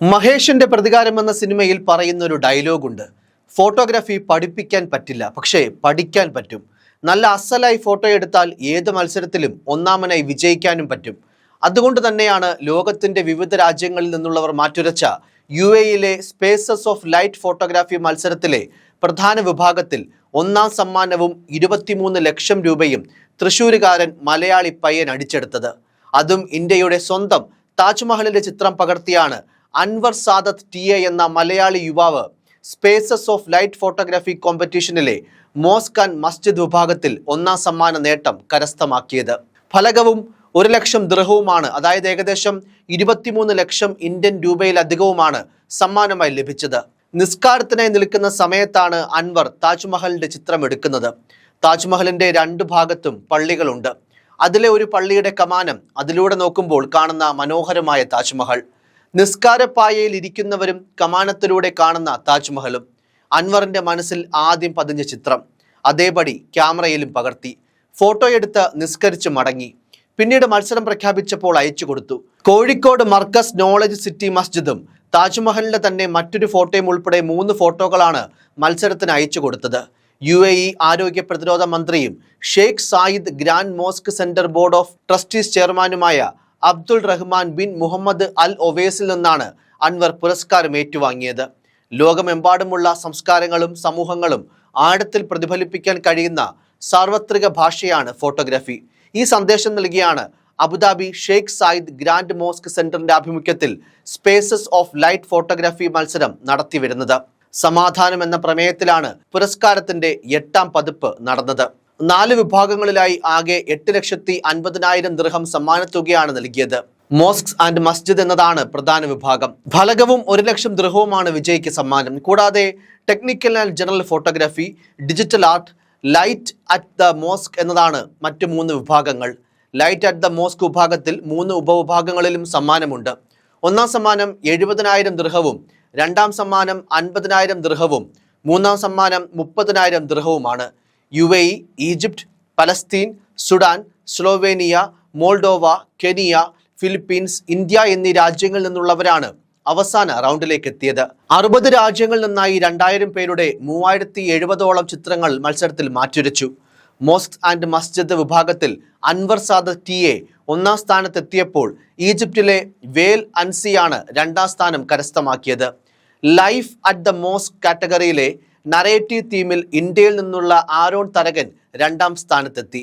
മഹേഷിന്റെ പ്രതികാരം എന്ന സിനിമയിൽ പറയുന്ന ഒരു ഡയലോഗുണ്ട്. ഫോട്ടോഗ്രാഫി പഠിപ്പിക്കാൻ പറ്റില്ല, പക്ഷേ പഠിക്കാൻ പറ്റും. നല്ല അസലായി ഫോട്ടോ എടുത്താൽ ഏത് മത്സരത്തിലും ഒന്നാമനായി വിജയിക്കാനും പറ്റും. അതുകൊണ്ട് തന്നെയാണ് ലോകത്തിന്റെ വിവിധ രാജ്യങ്ങളിൽ നിന്നുള്ളവർ മാറ്റുരച്ച UAE spaces of light photography മത്സരത്തിലെ പ്രധാന വിഭാഗത്തിൽ ഒന്നാം സമ്മാനവും 23 ലക്ഷം രൂപയും തൃശ്ശൂരുകാരൻ മലയാളി പയ്യൻ അടിച്ചെടുത്തത്. അതും ഇന്ത്യയുടെ സ്വന്തം താജ്മഹലിന്റെ ചിത്രം പകർത്തിയാണ് അൻവർ സാദത്ത് TA എന്ന മലയാളി യുവാവ് സ്പേസസ് ഓഫ് ലൈറ്റ് ഫോട്ടോഗ്രാഫി കോമ്പറ്റീഷനിലെ മോസ്ക് ആൻഡ് മസ്ജിദ് വിഭാഗത്തിൽ ഒന്നാം സമ്മാന നേട്ടം കരസ്ഥമാക്കിയത്. ഫലകവും 1 ലക്ഷം ദിർഹവുമാണ്, അതായത് ഏകദേശം 23 ലക്ഷം ഇന്ത്യൻ രൂപയിലധികവുമാണ് സമ്മാനമായി ലഭിച്ചത്. നിസ്കാരത്തിനായി നിൽക്കുന്ന സമയത്താണ് അൻവർ താജ്മഹലിന്റെ ചിത്രം എടുക്കുന്നത്. താജ്മഹലിന്റെ 2 ഭാഗത്തും പള്ളികളുണ്ട്. അതിലെ ഒരു പള്ളിയുടെ കമാനം അതിലൂടെ നോക്കുമ്പോൾ കാണുന്ന മനോഹരമായ താജ്മഹൽ, നിസ്കാരപ്പായയിൽ ഇരിക്കുന്നവരും കമാനത്തിലൂടെ കാണുന്ന താജ്മഹലും. അൻവറിന്റെ മനസ്സിൽ ആദ്യം പതിഞ്ഞ ചിത്രം അതേപടി ക്യാമറയിലും പകർത്തി ഫോട്ടോ എടുത്ത് നിസ്കരിച്ച് മടങ്ങി. പിന്നീട് മത്സരം പ്രഖ്യാപിച്ചപ്പോൾ അയച്ചു കൊടുത്തു. കോഴിക്കോട് മർക്കസ് നോളജ് സിറ്റി മസ്ജിദും താജ്മഹലിന്റെ തന്നെ മറ്റൊരു ഫോട്ടോയും ഉൾപ്പെടെ 3 ഫോട്ടോകളാണ് മത്സരത്തിന് അയച്ചു കൊടുത്തത്. UAE ആരോഗ്യ പ്രതിരോധ മന്ത്രിയും Sheikh Zayed grand mosque centre board of trustees ചെയർമാനുമായ അബ്ദുൾ റഹ്മാൻ ബിൻ മുഹമ്മദ് അൽ ഒവൈസിൽ നിന്നാണ് അൻവർ പുരസ്കാരം ഏറ്റുവാങ്ങിയത്. ലോകമെമ്പാടുമുള്ള സംസ്കാരങ്ങളും സമൂഹങ്ങളും ആഴത്തിൽ പ്രതിഫലിപ്പിക്കാൻ കഴിയുന്ന സാർവത്രിക ഭാഷയാണ് ഫോട്ടോഗ്രാഫി. ഈ സന്ദേശം നൽകിയാണ് Abu Dhabi Sheikh Zayed grand mosque സെന്ററിന്റെ ആഭിമുഖ്യത്തിൽ സ്പേസസ് ഓഫ് ലൈറ്റ് ഫോട്ടോഗ്രാഫി മത്സരം നടത്തിവരുന്നത്. സമാധാനം എന്ന പ്രമേയത്തിലാണ് പുരസ്കാരത്തിന്റെ 8ാം പതിപ്പ് നടന്നത്. 4 വിഭാഗങ്ങളിലായി ആകെ 8,50,000 ദിർഹം സമ്മാനത്തുകയാണ് നൽകിയത്. മോസ്ക് ആൻഡ് മസ്ജിദ് എന്നതാണ് പ്രധാന വിഭാഗം. ഫലകവും 1 ലക്ഷം ദിർഹവുമാണ് വിജയിക്ക് സമ്മാനം. കൂടാതെ technical and general photography, digital art, light at the mosque എന്നതാണ് മറ്റു 3 വിഭാഗങ്ങൾ. ലൈറ്റ് അറ്റ് ദ മോസ്ക് വിഭാഗത്തിൽ 3 ഉപവിഭാഗങ്ങളിലും സമ്മാനമുണ്ട്. 1ാം സമ്മാനം 70,000 ദിർഹവും, 2ാം സമ്മാനം 50,000 ദിർഹവും, 3ാം സമ്മാനം 30,000 ദിർഹവുമാണ്. UAE, Egypt, Palestine, Sudan, Slovenia, Moldova, Kenya, Philippines, India എന്നീ രാജ്യങ്ങളിൽ നിന്നുള്ളവരാണ് അവസാന റൗണ്ടിലേക്ക് എത്തിയത്. 60 രാജ്യങ്ങളിൽ നിന്നായി 2000 പേരുടെ 3070ഓളം ചിത്രങ്ങൾ മത്സരത്തിൽ മാറ്റുരച്ചു. മോസ്ക് ആൻഡ് മസ്ജിദ് വിഭാഗത്തിൽ അൻവർ സാദത്ത് TA 1ാം സ്ഥാനത്തെത്തിയപ്പോൾ ഈജിപ്തിലെ വേൽ അൻസിയാണ് 2ാം സ്ഥാനം കരസ്ഥമാക്കിയത്. ലൈഫ് അറ്റ് ദ മോസ്ക് കാറ്റഗറിയിലെ നറേറ്റീവ് തീമിൽ ഇന്ത്യയിൽ നിന്നുള്ള ആരോൺ തരകൻ 2ാം സ്ഥാനത്തെത്തി.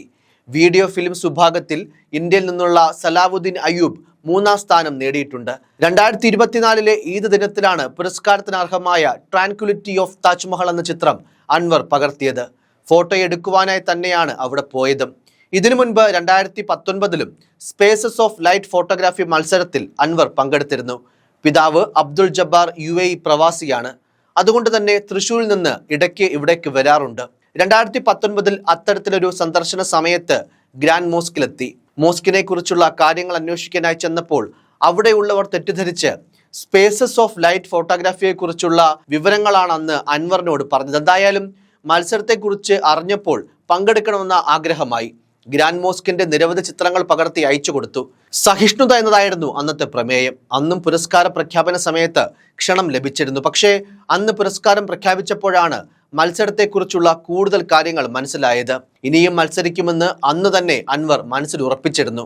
വീഡിയോ ഫിലിംസ് വിഭാഗത്തിൽ ഇന്ത്യയിൽ നിന്നുള്ള സലാവുദ്ദീൻ അയ്യൂബ് 3ാം സ്ഥാനം നേടിയിട്ടുണ്ട്. 2024 ഈദ് ദിനത്തിലാണ് പുരസ്കാരത്തിന് അർഹമായ ട്രാൻക്വിലിറ്റി ഓഫ് താജ്മഹൽ എന്ന ചിത്രം അൻവർ പകർത്തിയത്. ഫോട്ടോ എടുക്കുവാനായി തന്നെയാണ് അവിടെ പോയതും. ഇതിനു മുൻപ് 2019 സ്പേസസ് ഓഫ് ലൈറ്റ് ഫോട്ടോഗ്രാഫി മത്സരത്തിൽ അൻവർ പങ്കെടുത്തിരുന്നു. പിതാവ് അബ്ദുൾ ജബ്ബാർ UAE പ്രവാസിയാണ്. അതുകൊണ്ട് തന്നെ തൃശ്ശൂരിൽ നിന്ന് ഇടയ്ക്ക് ഇവിടേക്ക് വരാറുണ്ട്. 2019 അത്തരത്തിലൊരു സന്ദർശന സമയത്ത് ഗ്രാൻഡ് മോസ്കിലെത്തി. മോസ്കിനെ കുറിച്ചുള്ള കാര്യങ്ങൾ അന്വേഷിക്കാനായി ചെന്നപ്പോൾ അവിടെയുള്ളവർ തെറ്റിദ്ധരിച്ച് സ്പേസസ് ഓഫ് ലൈറ്റ് ഫോട്ടോഗ്രാഫിയെ കുറിച്ചുള്ള വിവരങ്ങളാണ് അന്ന് അൻവറിനോട് പറഞ്ഞത്. എന്തായാലും മത്സരത്തെക്കുറിച്ച് അറിഞ്ഞപ്പോൾ പങ്കെടുക്കണമെന്ന ആഗ്രഹമായി. ഗ്രാൻഡ് മോസ്കിന്റെ നിരവധി ചിത്രങ്ങൾ പകർത്തി അയച്ചു കൊടുത്തു. സഹിഷ്ണുത എന്നതായിരുന്നു അന്നത്തെ പ്രമേയം. അന്നും പുരസ്കാര പ്രഖ്യാപന സമയത്ത് ക്ഷണം ലഭിച്ചിരുന്നു. പക്ഷേ അന്ന് പുരസ്കാരം പ്രഖ്യാപിച്ചപ്പോഴാണ് മത്സരത്തെക്കുറിച്ചുള്ള കൂടുതൽ കാര്യങ്ങൾ മനസ്സിലായത്. ഇനിയും മത്സരിക്കുമെന്ന് അന്ന് തന്നെ അൻവർ മനസ്സിൽ ഉറപ്പിച്ചിരുന്നു.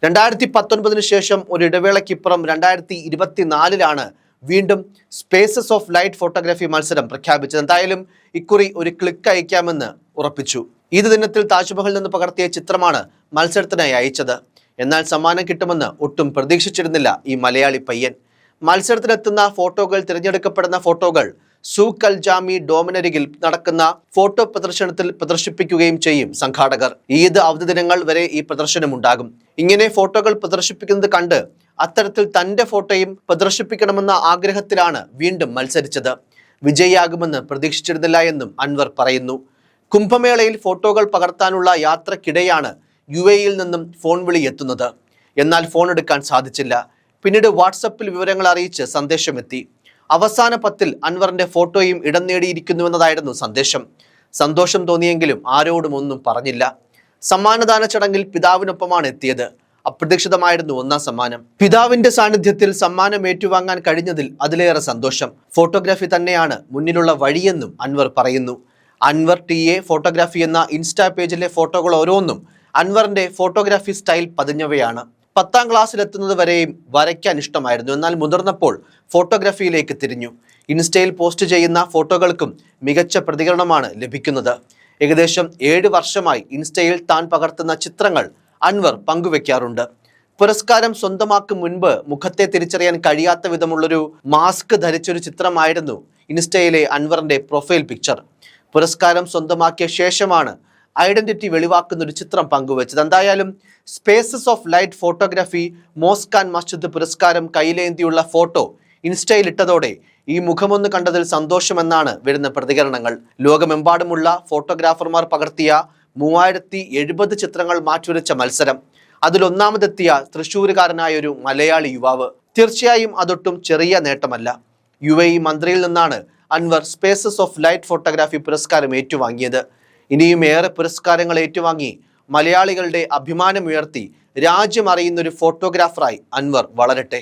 2019 ശേഷം ഒരു ഇടവേളയ്ക്കിപ്പുറം 2024 വീണ്ടും സ്പേസസ് ഓഫ് ലൈറ്റ് ഫോട്ടോഗ്രാഫി മത്സരം പ്രഖ്യാപിച്ചത്. എന്തായാലും ഇക്കുറി ഒരു ക്ലിക്ക് അയക്കാമെന്ന് ഉറപ്പിച്ചു. ഈദ് ദിനത്തിൽ താജ്മഹലിൽ നിന്ന് പകർത്തിയ ചിത്രമാണ് മത്സരത്തിനായി അയച്ചത്. എന്നാൽ സമ്മാനം കിട്ടുമെന്ന് ഒട്ടും പ്രതീക്ഷിച്ചിരുന്നില്ല ഈ മലയാളി പയ്യൻ. മത്സരത്തിനെത്തുന്ന ഫോട്ടോകൾ, തിരഞ്ഞെടുക്കപ്പെടുന്ന ഫോട്ടോകൾ സൂഖ് അൽ ജാമി ഡോമിനരികിൽ നടക്കുന്ന ഫോട്ടോ പ്രദർശനത്തിൽ പ്രദർശിപ്പിക്കുകയും ചെയ്യും സംഘാടകർ. ഈദ് അവധി ദിനങ്ങൾ വരെ ഈ പ്രദർശനമുണ്ടാകും. ഇങ്ങനെ ഫോട്ടോകൾ പ്രദർശിപ്പിക്കുന്നത് കണ്ട് അത്തരത്തിൽ തന്റെ ഫോട്ടോയും പ്രദർശിപ്പിക്കണമെന്ന ആഗ്രഹത്തിലാണ് വീണ്ടും മത്സരിച്ചത്. വിജയിയാകുമെന്ന് പ്രതീക്ഷിച്ചിരുന്നില്ല എന്നും അൻവർ പറയുന്നു. കുംഭമേളയിൽ ഫോട്ടോകൾ പകർത്താനുള്ള യാത്രക്കിടെയാണ് UAEയിൽ നിന്നും ഫോൺ വിളി എത്തുന്നത്. എന്നാൽ ഫോൺ എടുക്കാൻ സാധിച്ചില്ല. പിന്നീട് വാട്സപ്പിൽ വിവരങ്ങൾ അറിയിച്ച് സന്ദേശമെത്തി. അവസാന 10ൽ അൻവറിന്റെ ഫോട്ടോയും ഇടം നേടിയിരിക്കുന്നുവെന്നതായിരുന്നു സന്ദേശം. സന്തോഷം തോന്നിയെങ്കിലും ആരോടും ഒന്നും പറഞ്ഞില്ല. സമ്മാനദാന ചടങ്ങിൽ പിതാവിനൊപ്പമാണ് എത്തിയത്. അപ്രതീക്ഷിതമായിരുന്നു ഒന്നാം സമ്മാനം. പിതാവിന്റെ സാന്നിധ്യത്തിൽ സമ്മാനം ഏറ്റുവാങ്ങാൻ കഴിഞ്ഞതിൽ അതിലേറെ സന്തോഷം. ഫോട്ടോഗ്രാഫി തന്നെയാണ് മുന്നിലുള്ള വഴിയെന്നും അൻവർ പറയുന്നു. അൻവർ TA ഫോട്ടോഗ്രാഫി എന്ന ഇൻസ്റ്റാ പേജിലെ ഫോട്ടോകൾ ഓരോന്നും അൻവറിന്റെ ഫോട്ടോഗ്രാഫി സ്റ്റൈൽ പതിഞ്ഞവയാണ്. 10ാം ക്ലാസ്സിലെത്തുന്നത് വരെയും വരയ്ക്കാൻ ഇഷ്ടമായിരുന്നു. എന്നാൽ മുതിർന്നപ്പോൾ ഫോട്ടോഗ്രാഫിയിലേക്ക് തിരിഞ്ഞു. ഇൻസ്റ്റയിൽ പോസ്റ്റ് ചെയ്യുന്ന ഫോട്ടോകൾക്കും മികച്ച പ്രതികരണമാണ് ലഭിക്കുന്നത്. ഏകദേശം 7 വർഷമായി ഇൻസ്റ്റയിൽ താൻ പകർത്തുന്ന ചിത്രങ്ങൾ അൻവർ പങ്കുവെക്കാറുണ്ട്. പുരസ്കാരം സ്വന്തമാക്കും മുൻപ് മുഖത്തെ തിരിച്ചറിയാൻ കഴിയാത്ത വിധമുള്ളൊരു മാസ്ക് ധരിച്ചൊരു ചിത്രമായിരുന്നു ഇൻസ്റ്റയിലെ അൻവറിന്റെ പ്രൊഫൈൽ പിക്ചർ. പുരസ്കാരം സ്വന്തമാക്കിയ ശേഷമാണ് ഐഡന്റിറ്റി വെളിവാക്കുന്ന ഒരു ചിത്രം പങ്കുവച്ചത്. എന്തായാലും Spaces of light photography mosque and Masjid പുരസ്കാരം കയ്യിലേന്തിയുള്ള ഫോട്ടോ ഇൻസ്റ്റയിൽ ഇട്ടതോടെ ഈ മുഖമൊന്ന് കണ്ടതിൽ സന്തോഷമെന്നാണ് വരുന്ന പ്രതികരണങ്ങൾ. ലോകമെമ്പാടുമുള്ള ഫോട്ടോഗ്രാഫർമാർ പകർത്തിയ 3070 ചിത്രങ്ങൾ മാറ്റുരച്ച മത്സരം. അതിലൊന്നാമതെത്തിയ തൃശ്ശൂരുകാരനായ ഒരു മലയാളി യുവാവ്. തീർച്ചയായും അതൊട്ടും ചെറിയ നേട്ടമല്ല. UAE മന്ത്രിയിൽ നിന്നാണ് Anwar spaces of light photography പുരസ്കാരം ഏറ്റുവാങ്ങിയത്. ഇനിയും ഏറെ പുരസ്കാരങ്ങൾ ഏറ്റുവാങ്ങി മലയാളികളുടെ അഭിമാനമുയർത്തി രാജ്യം അറിയുന്ന ഒരു ഫോട്ടോഗ്രാഫറായി അൻവർ വളരട്ടെ.